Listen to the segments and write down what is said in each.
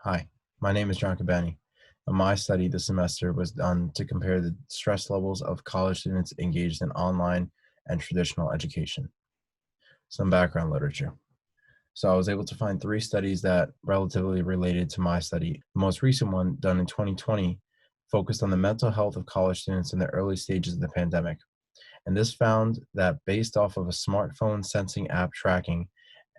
Hi, my name is John Cabani, and my study this semester was done to compare the stress levels of college students engaged in online and traditional education. Some background literature. So I was able to find three studies that relatively related to my study. The most recent one, done in 2020, focused on the mental health of college students in the early stages of the pandemic. And this found that based off of a smartphone sensing app tracking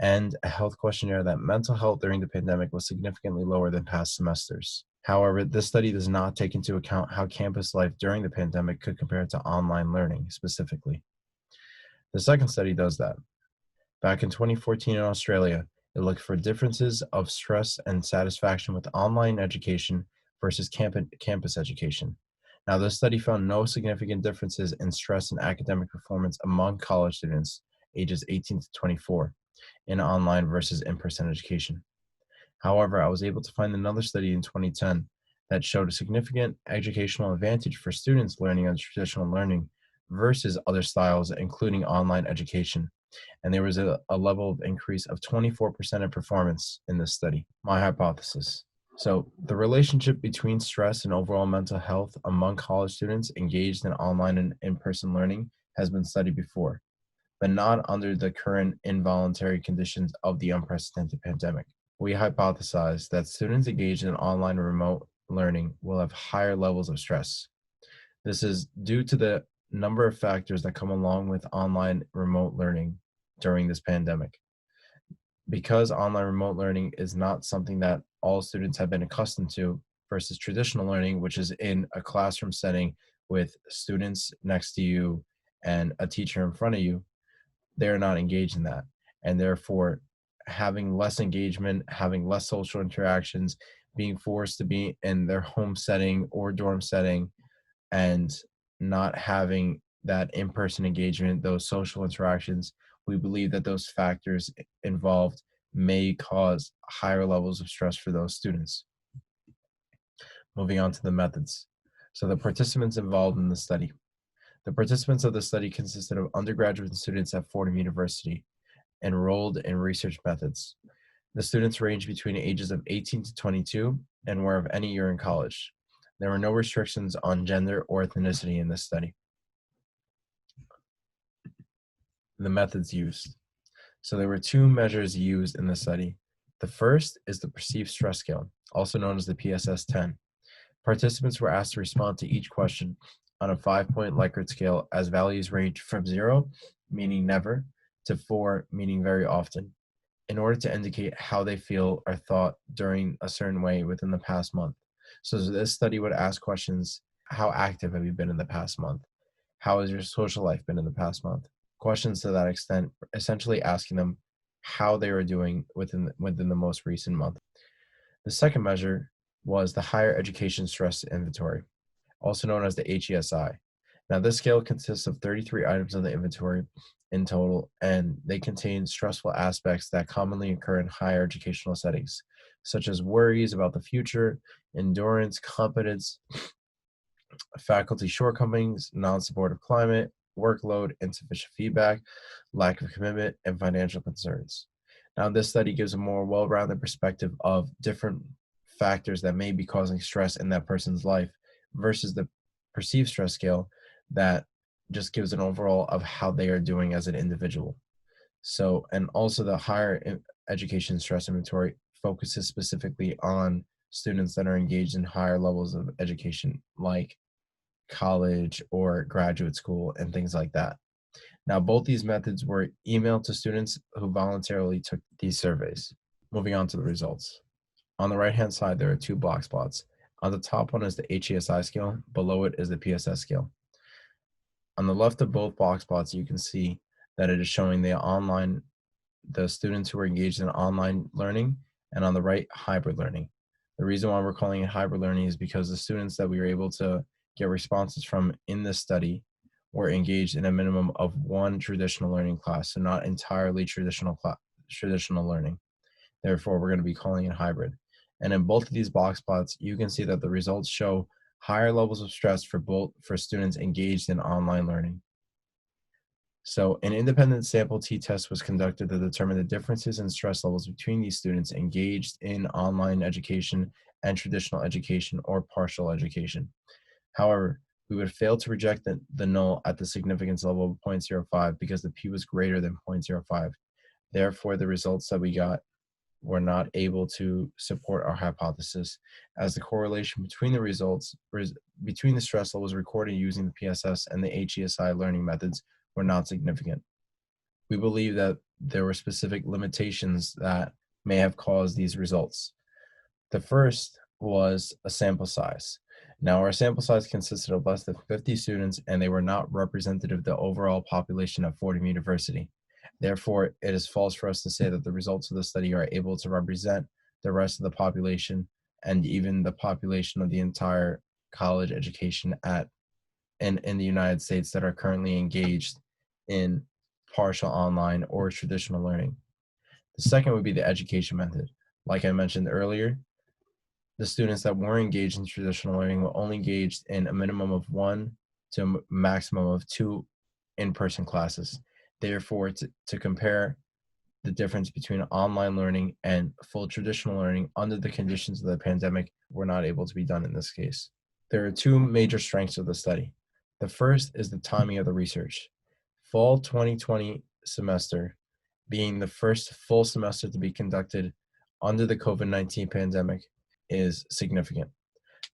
and a health questionnaire, that mental health during the pandemic was significantly lower than past semesters. However, this study does not take into account how campus life during the pandemic could compare to online learning specifically. The second study does that. Back in 2014 in Australia, it looked for differences of stress and satisfaction with online education versus campus education. Now, this study found no significant differences in stress and academic performance among college students ages 18 to 24 in online versus in person education. However, I was able to find another study in 2010 that showed a significant educational advantage for students learning on traditional learning versus other styles, including online education. And there was a level of increase of 24% in performance in this study. My hypothesis. So, the relationship between stress and overall mental health among college students engaged in online and in person learning has been studied before, but not under the current involuntary conditions of the unprecedented pandemic. We hypothesize that students engaged in online and remote learning will have higher levels of stress. This is due to the number of factors that come along with online remote learning during this pandemic. Because online remote learning is not something that all students have been accustomed to versus traditional learning, which is in a classroom setting with students next to you and a teacher in front of you, they're not engaged in that. And therefore, having less engagement, having less social interactions, being forced to be in their home setting or dorm setting, and not having that in person engagement, those social interactions, we believe that those factors involved may cause higher levels of stress for those students. Moving on to the methods. So, the participants involved in the study. The participants of the study consisted of undergraduate students at Fordham University enrolled in research methods. The students ranged between ages of 18 to 22 and were of any year in college. There were no restrictions on gender or ethnicity in this study. The methods used. So there were two measures used in the study. The first is the perceived stress scale, also known as the PSS-10. Participants were asked to respond to each question on a 5-point Likert scale as values range from 0, meaning never, to 4, meaning very often, in order to indicate how they feel or thought during a certain way within the past month. So this study would ask questions: how active have you been in the past month? How has your social life been in the past month? Questions to that extent, essentially asking them how they were doing within the most recent month. The second measure was the Higher Education Stress Inventory, also known as the HESI. Now, this scale consists of 33 items on the inventory in total, and they contain stressful aspects that commonly occur in higher educational settings, such as worries about the future, endurance, competence, faculty shortcomings, non-supportive climate, workload, insufficient feedback, lack of commitment, and financial concerns. Now, this study gives a more well-rounded perspective of different factors that may be causing stress in that person's life versus the perceived stress scale that just gives an overall of how they are doing as an individual. So, and also the education stress inventory focuses specifically on students that are engaged in higher levels of education, like college or graduate school and things like that. Now, both these methods were emailed to students who voluntarily took these surveys. Moving on to the results. On the right-hand side, there are two box plots. On the top one is the HESI scale. Below it is the PSS scale. On the left of both box plots, you can see that it is showing the students who are engaged in online learning, and on the right, hybrid learning. The reason why we're calling it hybrid learning is because the students that we were able to get responses from in this study were engaged in a minimum of one traditional learning class, so not entirely traditional learning. Therefore, we're going to be calling it hybrid. And in both of these box plots, you can see that the results show higher levels of stress for students engaged in online learning. So an independent sample t-test was conducted to determine the differences in stress levels between these students engaged in online education and traditional education or partial education. However, we would fail to reject the null at the significance level of 0.05 because the p was greater than 0.05. Therefore, the results that we got were not able to support our hypothesis, as the correlation between the results between the stress levels recorded using the PSS and the HESI learning methods were not significant. We believe that there were specific limitations that may have caused these results. The first was a sample size. Now, our sample size consisted of less than 50 students, and they were not representative of the overall population of Fordham University. Therefore, it is false for us to say that the results of the study are able to represent the rest of the population and even the population of the entire college education in the United States that are currently engaged in partial online or traditional learning. The second would be the education method. Like I mentioned earlier, the students that were engaged in traditional learning were only engaged in a minimum of 1 to a maximum of 2 in-person classes. Therefore, to compare the difference between online learning and full traditional learning under the conditions of the pandemic were not able to be done in this case. There are two major strengths of the study. The first is the timing of the research. Fall 2020 semester being the first full semester to be conducted under the COVID-19 pandemic is significant.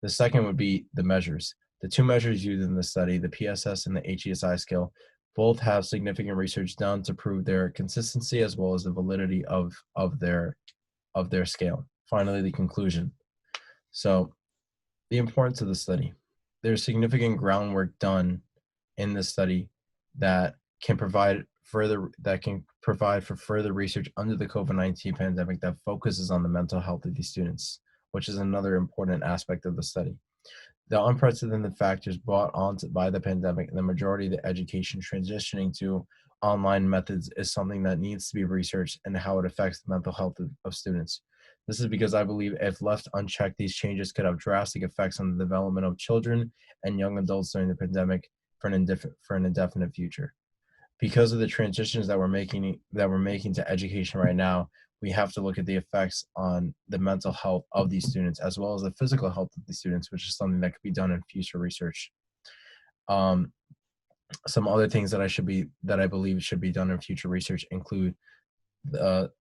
The second would be the measures. The two measures used in the study, the PSS and the HESI scale, both have significant research done to prove their consistency as well as the validity of their scale. Finally, the conclusion. So, the importance of the study. There's significant groundwork done in the study that can provide for further research under the COVID-19 pandemic that focuses on the mental health of these students, which is another important aspect of the study. The unprecedented factors brought on by the pandemic and the majority of the education transitioning to online methods is something that needs to be researched and how it affects the mental health of students. This is because I believe if left unchecked, these changes could have drastic effects on the development of children and young adults during the pandemic for an indefinite future. Because of the transitions that we're making to education right now, we have to look at the effects on the mental health of these students as well as the physical health of the students, which is something that could be done in future research. Um, some other things that I believe should be done in future research include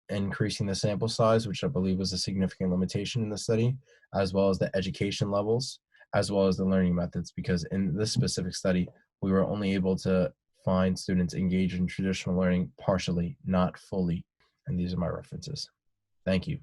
increasing the sample size, which I believe was a significant limitation in the study, as well as the education levels, as well as the learning methods, because in this specific study, we were only able to find students engaged in traditional learning partially, not fully. And these are my references. Thank you.